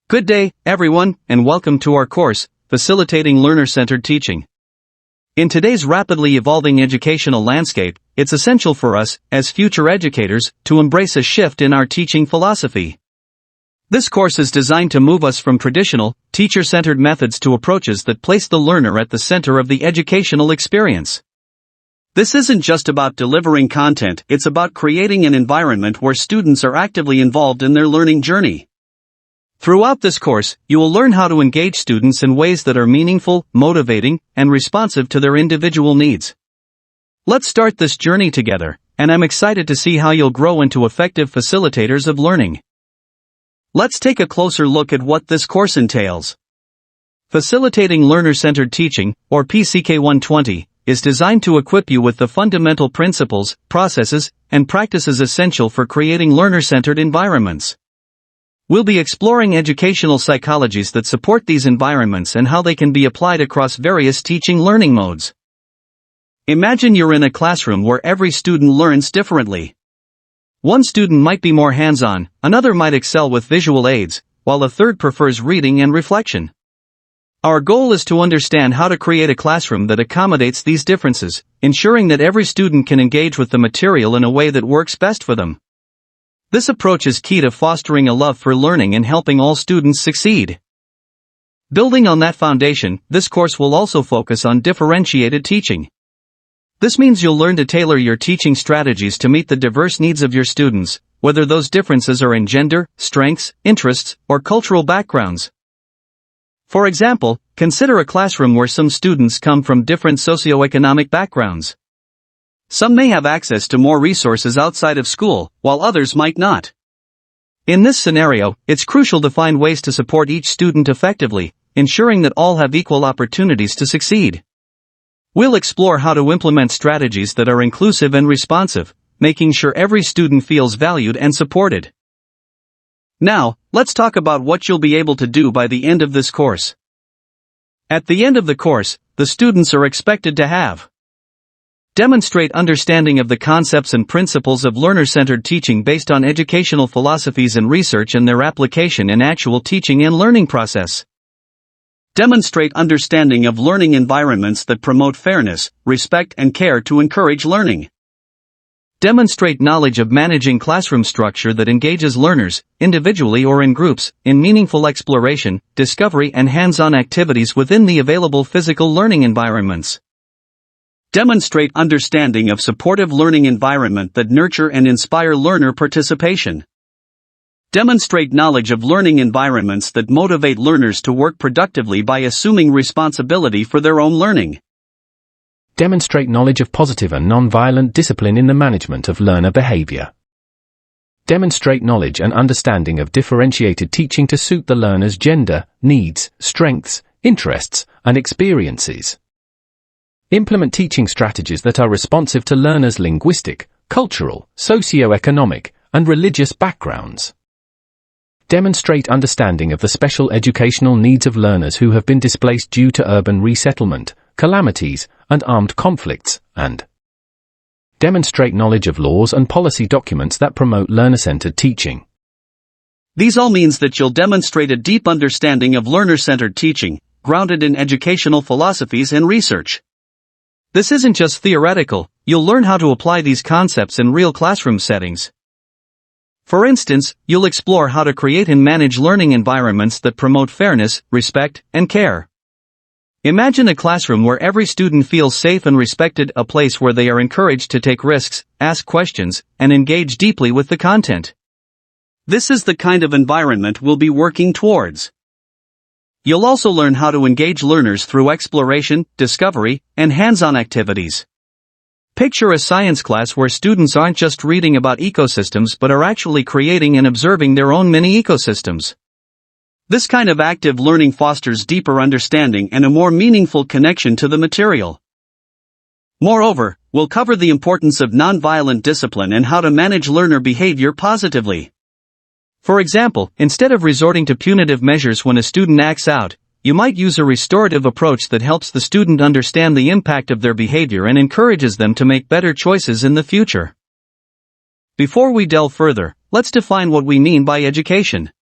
Good day, everyone, and welcome to our course, Facilitating Learner-Centered Teaching. In today's rapidly evolving educational landscape, it's essential for us, as future educators, to embrace a shift in our teaching philosophy. This course is designed to move us from traditional, teacher-centered methods to approaches that place the learner at the center of the educational experience. This isn't just about delivering content, it's about creating an environment where students are actively involved in their learning journey. Throughout this course, you will learn how to engage students in ways that are meaningful, motivating, and responsive to their individual needs. Let's start this journey together, and I'm excited to see how you'll grow into effective facilitators of learning. Let's take a closer look at what this course entails. Facilitating Learner-Centered Teaching, or PCK 120, is designed to equip you with the fundamental principles, processes, and practices essential for creating learner-centered environments. We'll be exploring educational psychologies that support these environments and how they can be applied across various teaching learning modes. Imagine you're in a classroom where every student learns differently. One student might be more hands-on, another might excel with visual aids, while a third prefers reading and reflection. Our goal is to understand how to create a classroom that accommodates these differences, ensuring that every student can engage with the material in a way that works best for them. This approach is key to fostering a love for learning and helping all students succeed. Building on that foundation, this course will also focus on differentiated teaching. This means you'll learn to tailor your teaching strategies to meet the diverse needs of your students, whether those differences are in gender, strengths, interests, or cultural backgrounds. For example, consider a classroom where some students come from different socioeconomic backgrounds. Some may have access to more resources outside of school, while others might not. In this scenario, it's crucial to find ways to support each student effectively, ensuring that all have equal opportunities to succeed. We'll explore how to implement strategies that are inclusive and responsive, making sure every student feels valued and supported. Now, let's talk about what you'll be able to do by the end of this course. At the end of the course, the students are expected to have demonstrate understanding of the concepts and principles of learner-centered teaching based on educational philosophies and research and their application in actual teaching and learning process. Demonstrate understanding of learning environments that promote fairness, respect, and care to encourage learning. Demonstrate knowledge of managing classroom structure that engages learners, individually or in groups, in meaningful exploration, discovery, and hands-on activities within the available physical learning environments. Demonstrate understanding of supportive learning environment that nurture and inspire learner participation. Demonstrate knowledge of learning environments that motivate learners to work productively by assuming responsibility for their own learning. Demonstrate knowledge of positive and non-violent discipline in the management of learner behavior. Demonstrate knowledge and understanding of differentiated teaching to suit the learner's gender, needs, strengths, interests, and experiences. Implement teaching strategies that are responsive to learners' linguistic, cultural, socio-economic, and religious backgrounds. Demonstrate understanding of the special educational needs of learners who have been displaced due to urban resettlement, calamities, and armed conflicts, and demonstrate knowledge of laws and policy documents that promote learner-centered teaching. These all means that you'll demonstrate a deep understanding of learner-centered teaching, grounded in educational philosophies and research. This isn't just theoretical, you'll learn how to apply these concepts in real classroom settings. For instance, you'll explore how to create and manage learning environments that promote fairness, respect, and care. Imagine a classroom where every student feels safe and respected, a place where they are encouraged to take risks, ask questions, and engage deeply with the content. This is the kind of environment we'll be working towards. You'll also learn how to engage learners through exploration, discovery, and hands-on activities. Picture a science class where students aren't just reading about ecosystems but are actually creating and observing their own mini ecosystems. This kind of active learning fosters deeper understanding and a more meaningful connection to the material. Moreover, we'll cover the importance of nonviolent discipline and how to manage learner behavior positively. For example, instead of resorting to punitive measures when a student acts out, you might use a restorative approach that helps the student understand the impact of their behavior and encourages them to make better choices in the future. Before we delve further, let's define what we mean by education.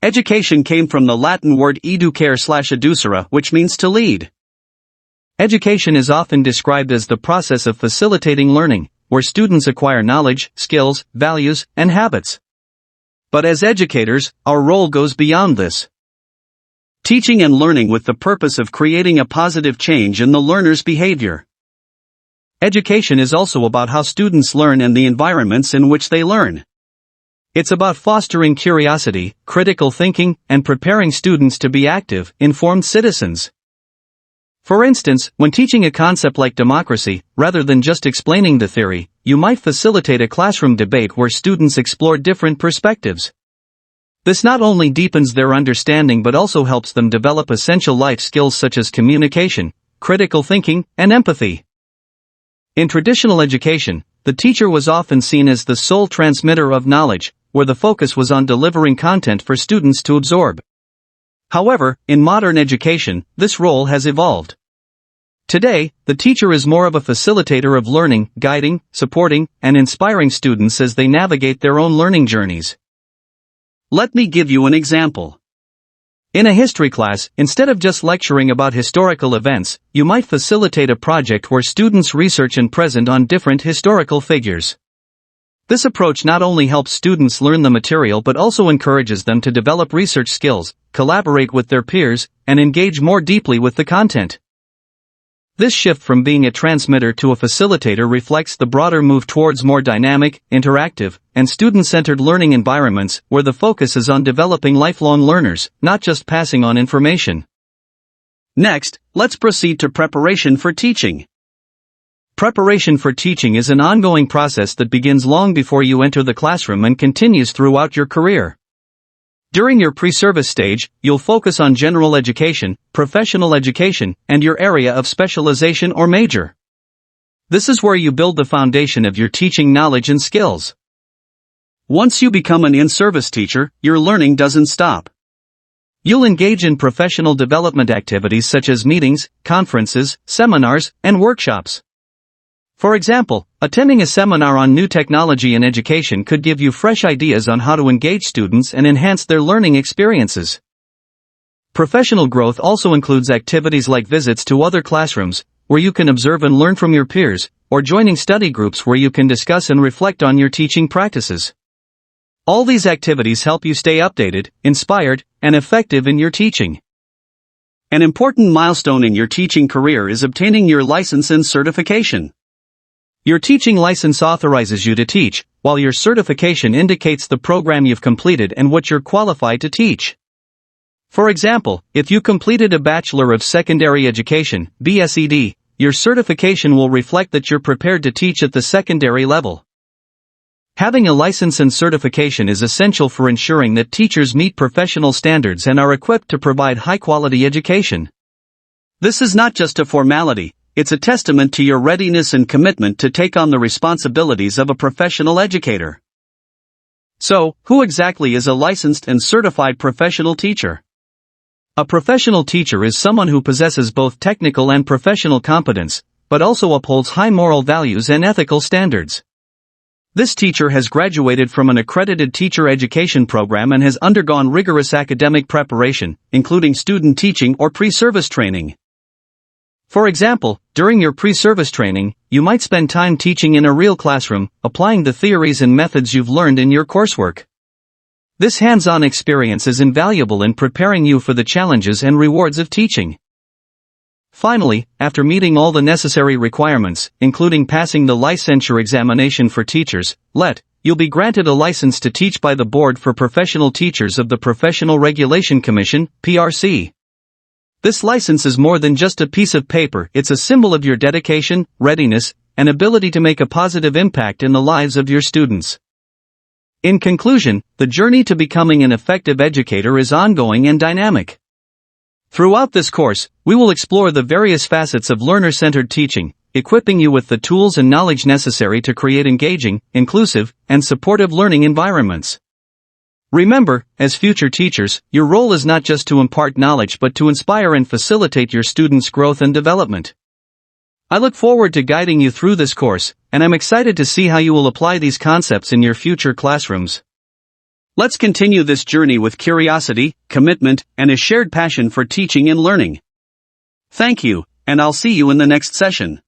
Education came from the Latin word educare/educere, which means to lead. Education is often described as the process of facilitating learning, where students acquire knowledge, skills, values, and habits. But as educators, our role goes beyond this. Teaching and learning with the purpose of creating a positive change in the learner's behavior. Education is also about how students learn and the environments in which they learn. It's about fostering curiosity, critical thinking, and preparing students to be active, informed citizens. For instance, when teaching a concept like democracy, rather than just explaining the theory, you might facilitate a classroom debate where students explore different perspectives. This not only deepens their understanding but also helps them develop essential life skills such as communication, critical thinking, and empathy. In traditional education, the teacher was often seen as the sole transmitter of knowledge, where the focus was on delivering content for students to absorb. However, in modern education, this role has evolved. Today, the teacher is more of a facilitator of learning, guiding, supporting, and inspiring students as they navigate their own learning journeys. Let me give you an example. In a history class, instead of just lecturing about historical events, you might facilitate a project where students research and present on different historical figures. This approach not only helps students learn the material but also encourages them to develop research skills, collaborate with their peers, and engage more deeply with the content. This shift from being a transmitter to a facilitator reflects the broader move towards more dynamic, interactive, and student-centered learning environments where the focus is on developing lifelong learners, not just passing on information. Next, let's proceed to preparation for teaching. Preparation for teaching is an ongoing process that begins long before you enter the classroom and continues throughout your career. During your pre-service stage, you'll focus on general education, professional education, and your area of specialization or major. This is where you build the foundation of your teaching knowledge and skills. Once you become an in-service teacher, your learning doesn't stop. You'll engage in professional development activities such as meetings, conferences, seminars, and workshops. For example, attending a seminar on new technology in education could give you fresh ideas on how to engage students and enhance their learning experiences. Professional growth also includes activities like visits to other classrooms, where you can observe and learn from your peers, or joining study groups where you can discuss and reflect on your teaching practices. All these activities help you stay updated, inspired, and effective in your teaching. An important milestone in your teaching career is obtaining your license and certification. Your teaching license authorizes you to teach, while your certification indicates the program you've completed and what you're qualified to teach. For example, if you completed a Bachelor of Secondary Education, BSED, your certification will reflect that you're prepared to teach at the secondary level. Having a license and certification is essential for ensuring that teachers meet professional standards and are equipped to provide high-quality education. This is not just a formality. It's a testament to your readiness and commitment to take on the responsibilities of a professional educator. So, who exactly is a licensed and certified professional teacher? A professional teacher is someone who possesses both technical and professional competence, but also upholds high moral values and ethical standards. This teacher has graduated from an accredited teacher education program and has undergone rigorous academic preparation, including student teaching or pre-service training. For example, during your pre-service training, you might spend time teaching in a real classroom, applying the theories and methods you've learned in your coursework. This hands-on experience is invaluable in preparing you for the challenges and rewards of teaching. Finally, after meeting all the necessary requirements, including passing the licensure examination for teachers, you'll be granted a license to teach by the Board for Professional Teachers of the Professional Regulation Commission, PRC. This license is more than just a piece of paper, it's a symbol of your dedication, readiness, and ability to make a positive impact in the lives of your students. In conclusion, the journey to becoming an effective educator is ongoing and dynamic. Throughout this course, we will explore the various facets of learner-centered teaching, equipping you with the tools and knowledge necessary to create engaging, inclusive, and supportive learning environments. Remember, as future teachers, your role is not just to impart knowledge but to inspire and facilitate your students' growth and development. I look forward to guiding you through this course, and I'm excited to see how you will apply these concepts in your future classrooms. Let's continue this journey with curiosity, commitment, and a shared passion for teaching and learning. Thank you, and I'll see you in the next session.